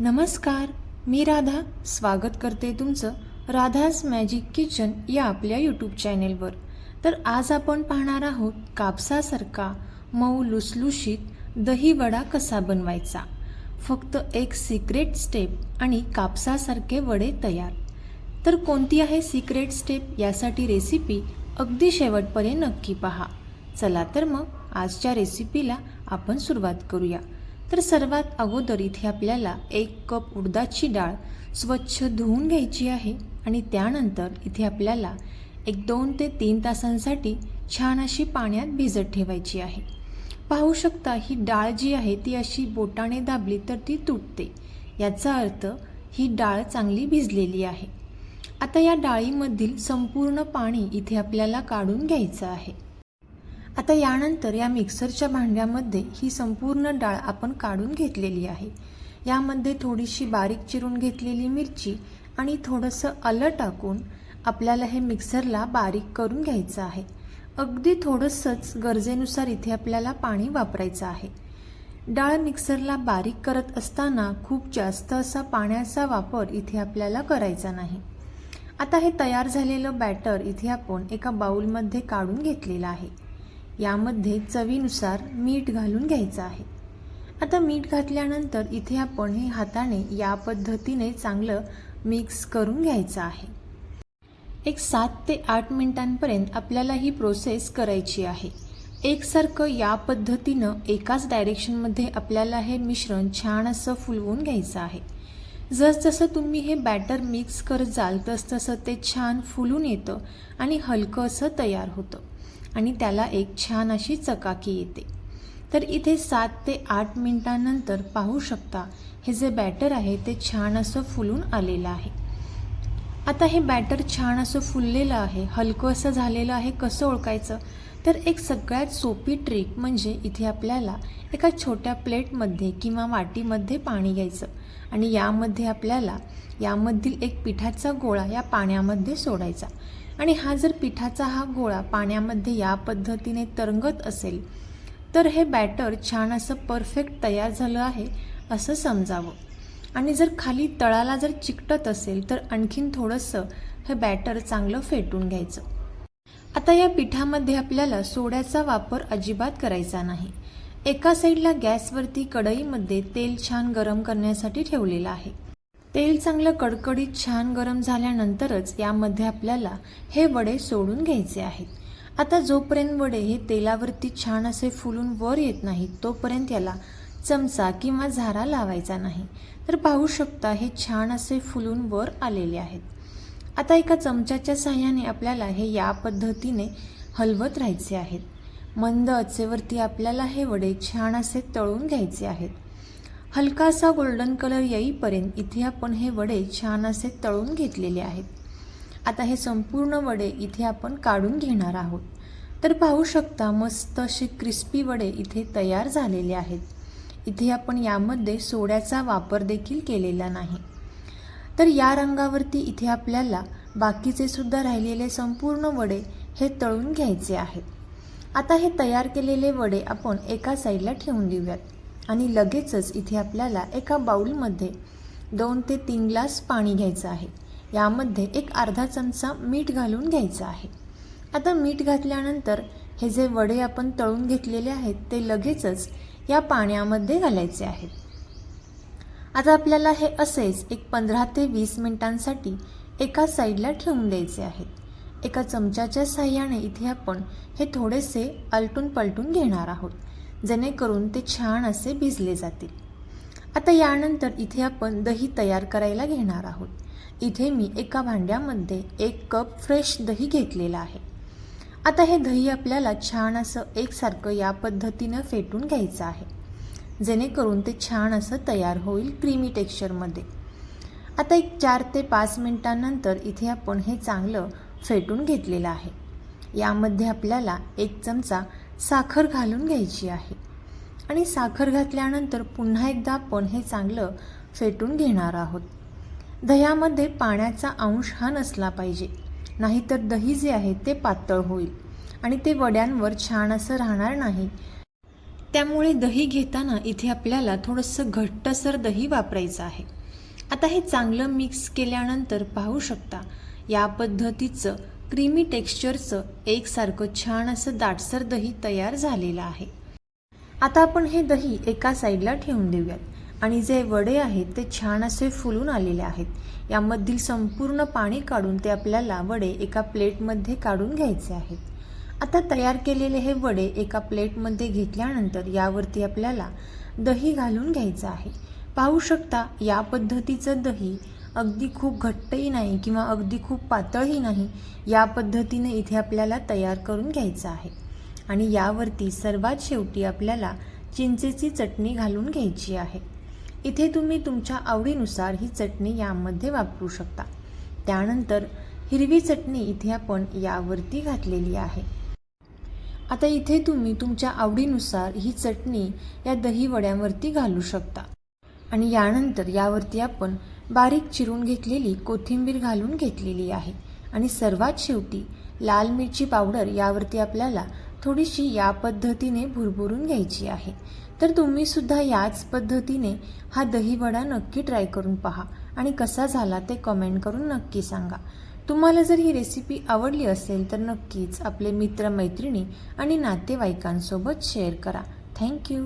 नमस्कार, मी राधा स्वागत करते तुमचं राधास मॅजिक किचन या आपल्या यूट्यूब चॅनेलवर। तर आज आपण पाहणार आहोत कापसासारखा मऊ लुसलुशीत दही वडा कसा बनवायचा। फक्त एक सिक्रेट स्टेप आणि कापसासारखे वडे तयार। तर कोणती आहे सिक्रेट स्टेप यासाठी रेसिपी अगदी शेवटपर्यंत नक्की पहा। चला तर मग आजच्या रेसिपीला आपण सुरुवात करूया। तर सर्वात अगोदर इथे आपल्याला 1 कप उडदाची डाळ स्वच्छ धुवून घ्यायची आहे आणि त्यानंतर इथे आपल्याला 2 ते 3 तासांसाठी छान अशी पाण्यात भिजत ठेवायची आहे। पाहू शकता ही डाळ जी आहे ती अशी बोटाने दाबली तर ती तुटते, याचा अर्थ ही डाळ चांगली भिजलेली आहे। आता या डाळीमधील संपूर्ण पाणी इथे आपल्याला काढून घ्यायचं आहे। आता यानंतर या मिक्सरच्या भांड्यामध्ये ही संपूर्ण डाळ आपण काढून घेतलेली आहे। यामध्ये थोडीशी बारीक चिरून घेतलेली मिरची आणि थोडंसं आलं टाकून आपल्याला हे मिक्सरला बारीक करून घ्यायचं आहे। अगदी थोडंसंच गरजेनुसार इथे आपल्याला पाणी वापरायचं आहे। डाळ मिक्सरला बारीक करत असताना खूप जास्त असा पाण्याचा वापर इथे आपल्याला करायचा नाही। आता हे तयार झालेलं बॅटर इथे आपण एका बाउलमध्ये काढून घेतलेलं आहे। यामध्ये चवीनुसार मीठ घालून घ्यायचं आहे। आता मीठ घातल्यानंतर इथे आपण हे हाताने या पद्धतीने चांगलं मिक्स करून घ्यायचं आहे। 7 ते 8 मिनिटांपर्यंत आपल्याला ही प्रोसेस करायची आहे। एकसारखं या पद्धतीनं एकाच डायरेक्शनमध्ये आपल्याला हे मिश्रण छान असं फुलवून घ्यायचं आहे। जसजसं तुम्ही हे बॅटर मिक्स करत जाल तसतसं ते छान फुलून येतं आणि हलकं असं तयार होतं आणि त्याला एक छान अशी चकाकी येते। तर इथे 7 ते 8 मिनिटांनंतर पाहू शकता हे जे बॅटर आहे ते छान असं फुलून आलेलं आहे। आता हे बॅटर छान असं फुललेलं आहे, हलकं असं झालेलं आहे, कसं ओळखायचं? तर एक सगळ्यात सोपी ट्रिक म्हणजे इथे आपल्याला एका छोट्या प्लेटमध्ये किंवा वाटीमध्ये पाणी घ्यायचं आणि यामध्ये आपल्याला यामधील एक पिठाचा गोळा या पाण्यामध्ये सोडायचा आणि हा जर पिठाचा गोळा पाण्यामध्ये या पद्धतीने तरंगत असेल तर हे बॅटर छान असं परफेक्ट तयार झालं आहे असं समजावं। आणि जर खाली तळाला जर चिकटत असेल तर आणखीन थोडंसं हे बॅटर चांगलं फेटून घ्यायचं। आता या पिठामध्ये आपल्याला सोड्याचा वापर अजिबात करायचा नाही। एका साईडला गॅसवरती कढईमध्ये तेल छान गरम करण्यासाठी ठेवलेलं आहे। तेल चांगलं कडकडीत छान गरम झाल्यानंतरच यामध्ये आपल्याला हे वडे सोडून घ्यायचे आहेत। आता जोपर्यंत वडे हे तेलावरती छान असे फुलून वर येत नाहीत तोपर्यंत याला चमचा किंवा झारा लावायचा नाही। तर पाहू शकता हे छान असे फुलून वर आलेले आहेत। आता एका चमच्याच्या साहाय्याने आपल्याला हे या पद्धतीने हलवत राहायचे आहेत। मंद आचेवरती आपल्याला हे वडे छान असे तळून घ्यायचे आहेत। हलकासा गोल्डन कलर येईपर्यंत इथे आपण हे वडे छान असे तळून घेतलेले आहेत। आता हे संपूर्ण वडे इथे आपण काढून घेणार आहोत। तर पाहू शकता मस्त असे क्रिस्पी वडे इथे तयार झालेले आहेत। इथे आपण यामध्ये सोड्याचा वापर देखील केलेला नाही। तर या रंगावरती इथे आपल्याला बाकीचे सुद्धा राहिलेले संपूर्ण वडे हे तळून घ्यायचे आहेत। आता हे तयार केलेले वडे आपण एका साईडला ठेवून देऊयात आणि लगेचच इथे आपल्याला एका बाउलमध्ये 2 ते 3 ग्लास पाणी घ्यायचं आहे। यामध्ये एक अर्धा चमचा मीठ घालून घ्यायचं आहे। आता मीठ घातल्यानंतर हे जे वडे आपण तळून घेतलेले आहेत ते लगेचच या पाण्यामध्ये घालायचे आहेत। आता आपल्याला हे असेच 15 ते 20 मिनिटांसाठी एका साईडला ठेवून द्यायचे आहेत। एका चमच्याच्या साहाय्याने इथे आपण हे थोडेसे आलटून पलटून घेणार आहोत जेणेकरून ते छान असे भिजले जातील। आता यानंतर इथे आपण दही तयार करायला घेणार आहोत। इथे मी एका भांड्यामध्ये 1 कप फ्रेश दही घेतलेला आहे। आता हे दही आपल्याला छान असं एकसारखं या पद्धतीनं फेटून घ्यायचं आहे जेणेकरून ते छान असं तयार होईल क्रीमी टेक्स्चरमध्ये। आता 4 ते 5 मिनिटांनंतर इथे आपण हे चांगलं फेटून घेतलेलं आहे। यामध्ये आपल्याला 1 चमचा साखर घालून घ्यायची आहे आणि साखर घातल्यानंतर पुन्हा एकदा आपण हे चांगलं फेटून घेणार आहोत। दह्यामध्ये पाण्याचा अंश नसला पाहिजे, नाहीतर दही जे आहे ते पातळ होईल आणि ते वड्यांवर छान असं राहणार नाही। त्यामुळे दही घेताना इथे आपल्याला थोडंसं घट्टसर दही वापरायचं आहे. आता हे चांगलं मिक्स केल्यानंतर पाहू शकता या पद्धतीचं क्रीमी टेक्स्चरचं एकसारखं छान असं दाटसर दही तयार झालेलं आहे. आता आपण हे दही एका साईडला ठेवून देऊयात आणि जे वडे आहेत ते छान असे फुलून आलेले आहेत. यामधील संपूर्ण पाणी काढून ते आपल्याला वडे एका प्लेटमध्ये काढून घ्यायचे आहेत. आता तयार केलेले हे वडे एका प्लेटमध्ये घेतल्यानंतर यावरती आपल्याला दही घालून घ्यायचं आहे. पाहू शकता या पद्धतीचं दही अगदी खूप घट्टही नाही किंवा अगदी खूप पातळही नाही, या पद्धतीने इथे आपल्याला तयार करून घ्यायचं आहे. आणि यावरती सर्वात शेवटी आपल्याला चिंचेची चटणी घालून घ्यायची आहे. इथे तुम्ही तुमच्या आवडीनुसार ही चटणी यामध्ये वापरू शकता. त्यानंतर हिरवी चटणी इथे आपण यावरती घातलेली आहे. आता इथे तुम्ही तुमच्या आवडीनुसार ही चटणी या दही वड्यांवरती घालू शकता आणि यानंतर यावरती आपण बारीक चिरून घेतलेली कोथिंबीर घालून घेतलेली आहे. आणि सर्वात शेवटी लाल मिरची पावडर यावरती आपल्याला थोडीशी या पद्धतीने भुरभुरून घ्यायची आहे. तर तुम्ही सुद्धा याच पद्धतीने हा दही वडा नक्की ट्राय करून पहा आणि कसा झाला ते कमेंट करून नक्की सांगा. तुम्हाला जर ही रेसिपी आवडली असेल तर नक्कीच आपले मित्रमैत्रिणी आणि नातेवाईकांसोबत शेअर करा. थँक्यू.